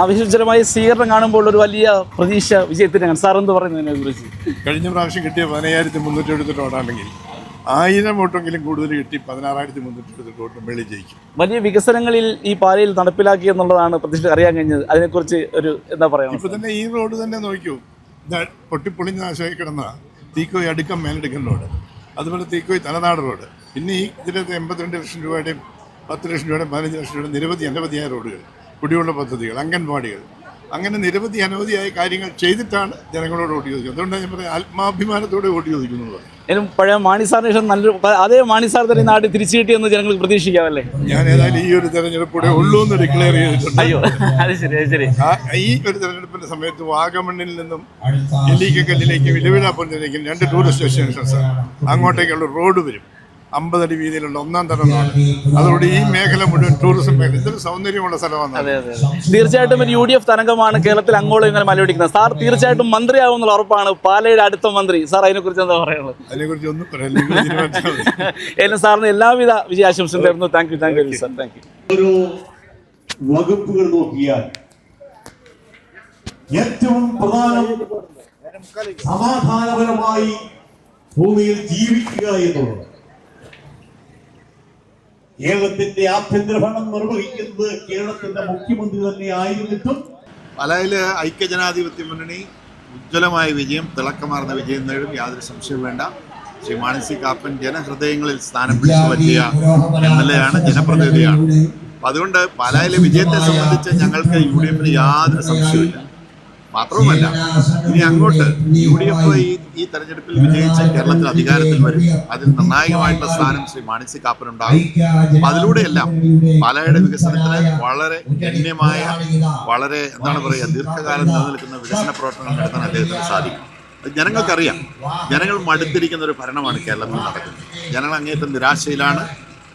ആവശ്യജനമായ സ്വീകരണം കാണുമ്പോൾ ഒരു വലിയ പ്രതീക്ഷ വിജയത്തിനാണ്. സാർ എന്ത് പറയുന്നതിനെ കുറിച്ച്? കഴിഞ്ഞ പ്രാവശ്യം കിട്ടിയ 15,378 വോട്ടാണെങ്കിൽ 1000 വോട്ടെങ്കിലും കൂടുതൽ കിട്ടി 16,378 വോട്ടും വെളി ജയിക്കും. വലിയ വികസനങ്ങളിൽ ഈ പാലയിൽ നടപ്പിലാക്കി എന്നുള്ളതാണ് പ്രതീക്ഷ അറിയാൻ കഴിഞ്ഞത്. അതിനെക്കുറിച്ച് ഒരു എന്താ പറയുക? ഇപ്പോൾ തന്നെ ഈ റോഡ് തന്നെ നോക്കൂ, പൊട്ടിപ്പൊളിഞ്ഞ നാശമായി കിടന്ന തീക്കോയി അടുക്കം മേലെടുക്കൽ റോഡ്, അതുപോലെ തീക്കോയി തലനാട് റോഡ്, പിന്നെ ഈ ഇതിനകത്ത് 82 ലക്ഷം രൂപയുടെയും 10 ലക്ഷം രൂപയുടെയും 15 ലക്ഷം രൂപയുടെ നിരവധി അനവധിയായ റോഡുകൾ, കുടിവെള്ള പദ്ധതികൾ, അംഗൻവാടികൾ, അങ്ങനെ നിരവധി അനവധിയായ കാര്യങ്ങൾ ചെയ്തിട്ടാണ് ജനങ്ങളോട് വോട്ട് ചോദിക്കുന്നത്. അതുകൊണ്ടാണ് ഞാൻ പറയുന്നത് ആത്മാഭിമാനത്തോടെ വോട്ട് ചോദിക്കുന്നത്. പഴയ മാണി സാറിന് ശേഷം നല്ലൊരു അതേ മാണി സാർ തന്നെ നാട്ടിൽ തിരിച്ചു കിട്ടിയെന്ന് ജനങ്ങൾക്ക് പ്രതീക്ഷിക്കാമല്ലേ? ഞാൻ ഏതായാലും ഈ ഒരു തെരഞ്ഞെടുപ്പിലൂടെ ഉള്ളൂ എന്ന് ഡിക്ലെയർ ചെയ്തിട്ടുണ്ട്. അയ്യോ, അത് ശരി, അത് ശരി. ഈ ഒരു തെരഞ്ഞെടുപ്പിന്റെ സമയത്ത് വാഗമണ്ണിൽ നിന്നും എല്ലിക്കല്ലിലേക്കും ഇലവിലാപ്പുറത്തിലേക്കും 2 ടൂറിസ്റ്റ് ഡെസ്റ്റിനേഷൻസ്, അങ്ങോട്ടേക്കുള്ള റോഡ് വരും. 50 അടി വീതിയിലുള്ള 1-ാം തരം റോഡ്. അതോടെ ഈ മേഖല മുഴുവൻ ടൂറിസം മേഖല, ഇതൊരു സൗന്ദര്യമുള്ള സ്ഥലമാണ്. തീർച്ചയായിട്ടും ഒരു UDF തരംഗമാണ് കേരളത്തിൽ അങ്ങോളം ഇങ്ങനെ മലപിടിക്കുന്നത്. സാർ തീർച്ചയായിട്ടും മന്ത്രിയാവുന്നുള്ള ഉറപ്പാണ്. പാലയുടെ അടുത്ത മന്ത്രി. സാർ അതിനെക്കുറിച്ച് എന്താ പറയുന്നത്? അതിനെക്കുറിച്ച് ഒന്നും പറയാം. സാറിന് എല്ലാവിധ വിജയാശംസയും തരുന്നു. Thank you sir. Thank U. ഓരോ വകുപ്പുകൾ നോക്കിയാൽ ഏറ്റവും പ്രധാനം സമാധാനപരമായി ഭൂമിയിൽ ജീവിക്കുക എന്നുള്ളത്. കേരളത്തിന്റെ ആഭ്യന്തര ഭരണം നിർവഹിക്കുന്നത് കേരളത്തിന്റെ മുഖ്യമന്ത്രി തന്നെ ആയിരുന്നിട്ടും പാലായിൽ ഐക്യജനാധിപത്യ മുന്നണി ഉജ്ജ്വലമായ വിജയം, തിളക്കമാർന്ന വിജയം നേടും, യാതൊരു സംശയവും വേണ്ട. ശ്രീ മാണി സി കാപ്പൻ ജനഹൃദയങ്ങളിൽ സ്ഥാനം പിടിച്ചു പറ്റിയ MLA ആണ്, ജനപ്രതിനിധിയാണ്. അപ്പം അതുകൊണ്ട് പാലായിലെ വിജയത്തെ സംബന്ധിച്ച് ഞങ്ങൾക്ക് UDF യാതൊരു സംശയമില്ല. മാത്രവുമല്ല, ഇനി അങ്ങോട്ട് UDF ഈ തെരഞ്ഞെടുപ്പിൽ വിജയിച്ച് കേരളത്തിൽ അധികാരത്തിൽ വരും. അതിൽ നിർണായകമായിട്ടുള്ള സ്ഥാനം ശ്രീ മാണി സി കാപ്പനുണ്ടാകും. അപ്പം അതിലൂടെയെല്ലാം പാലായുടെ വികസനത്തിന് വളരെ ഗണ്യമായ, വളരെ എന്താണ് പറയുക, ദീർഘകാലം നിലനിൽക്കുന്ന വികസന പ്രവർത്തനങ്ങൾ നടത്താൻ അദ്ദേഹത്തിന് സാധിക്കും. ജനങ്ങൾക്കറിയാം, ജനങ്ങൾ മടുത്തിരിക്കുന്ന ഒരു ഭരണമാണ് കേരളത്തിൽ നടക്കുന്നത്. ജനങ്ങൾ അങ്ങേയറ്റം നിരാശയിലാണ്.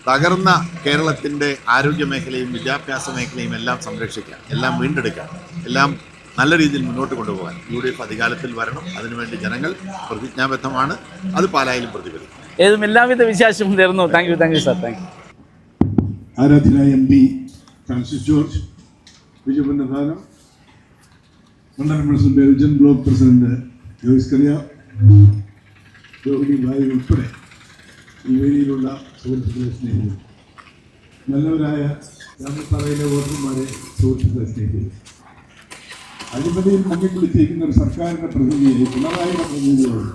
തകർന്ന കേരളത്തിൻ്റെ ആരോഗ്യ മേഖലയും വിദ്യാഭ്യാസ മേഖലയും എല്ലാം സംരക്ഷിക്കാൻ, എല്ലാം വീണ്ടെടുക്കാൻ, എല്ലാം നല്ല രീതിയിൽ മുന്നോട്ട് കൊണ്ടുപോകാൻ UDF അധികാരത്തിൽ വരണം. അതിനുവേണ്ടി ജനങ്ങൾ പ്രതിജ്ഞാബദ്ധമാണ്. അത് പാലായിലും പ്രതിഫലിക്കും. ഏതും എല്ലാവിധ വിശേഷം തരുന്നു. Thank you sir. Thank you. ആരാധനായ MP ഫ്രാൻസിസ് ജോർജ്, വിജയപുരധാനം, മണ്ഡലം president Rijan block president Joyce Kariya, Rohini Bhai ഉൾപ്പെടെ ഈ വേദിയിലുള്ള സുഹൃത്തുക്കളെ സ്നേഹിക്കുന്നു. നല്ലവരായ രാമപ്പാറയിലെ വോട്ടർമാരെ സുഹൃത്തുക്കളെ സ്നേഹിക്കുന്നു. അഴിമതിയിൽ മുന്നിൽ വിളിച്ചിരിക്കുന്ന ഒരു സർക്കാരിൻ്റെ പ്രതിനിധിയെ, പിണറായിയുടെ പ്രതിനിധിയോട്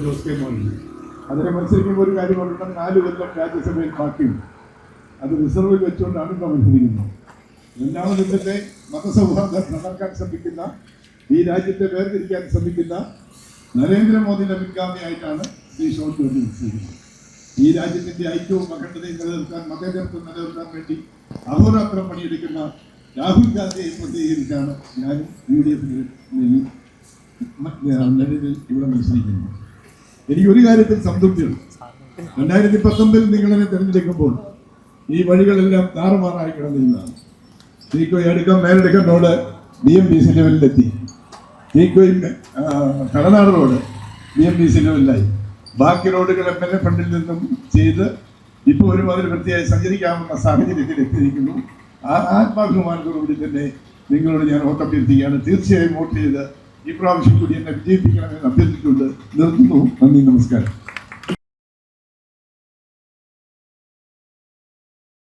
ജോസ് കെ മോഹൻ, അതിനെ മത്സരിക്കുമ്പോൾ ഒരു കാര്യം പറഞ്ഞാൽ 4 കൊല്ലം രാജ്യസഭയിൽ ബാക്കിയുണ്ട്. അത് റിസർവിൽ വെച്ചുകൊണ്ടാണ് ഇപ്പോൾ മത്സരിക്കുന്നത്. രണ്ടാമതിൻ്റെ മതസൗഹാർദ്ദം തകർക്കാൻ ശ്രമിക്കുന്ന, ഈ രാജ്യത്തെ വേർതിരിക്കാൻ ശ്രമിക്കുന്ന നരേന്ദ്രമോദിയുടെ പിൻഗാമിയായിട്ടാണ് ശ്രീ ഷോൺ ജോർജ് മത്സരിക്കുന്നത്. ഈ രാജ്യത്തിൻ്റെ ഐക്യവും അഖണ്ഡതയും നിലനിർത്താൻ, മതേതരത്വം നിലനിർത്താൻ വേണ്ടി അഹോരാത്രം പണിയെടുക്കുന്ന രാഹുൽ ഗാന്ധിയെ പ്രതികരിച്ചാണ് ഞാനും UDF ഇവിടെ മത്സരിക്കുന്നത്. എനിക്കൊരു കാര്യത്തിൽ സംതൃപ്തിയുണ്ട്. 2019 നിങ്ങളെ തിരഞ്ഞെടുക്കുമ്പോൾ ഈ വഴികളെല്ലാം താറുമാറായി കിടന്നിരുന്നതാണ്. തീക്കോയി അടുക്കം മേലെടുക്കം റോഡ് BMDC ലെവലിലെത്തി. തീക്കോയി കടനാട് റോഡ് BMDC ലെവലിലായി. ബാക്കി റോഡുകൾ MLA ഫണ്ടിൽ നിന്നും ചെയ്ത് ഇപ്പോൾ ഒരുമാതിരി വൃത്തിയായി സഞ്ചരിക്കാവുന്ന സാഹചര്യത്തിൽ എത്തിയിരിക്കുന്നു. ആ ആത്മാഭിമാനത്തോടുകൂടി തന്നെ നിങ്ങളോട് ഞാൻ വോട്ടഭ്യർത്ഥിക്കുകയാണ്. തീർച്ചയായും വോട്ട് ചെയ്ത് ഈ പ്രാവശ്യം കൂടി എന്നെ വിജയിപ്പിക്കണമെന്ന് അഭ്യർത്ഥിച്ചുകൊണ്ട് നിർത്തുന്നു. നന്ദി, നമസ്കാരം.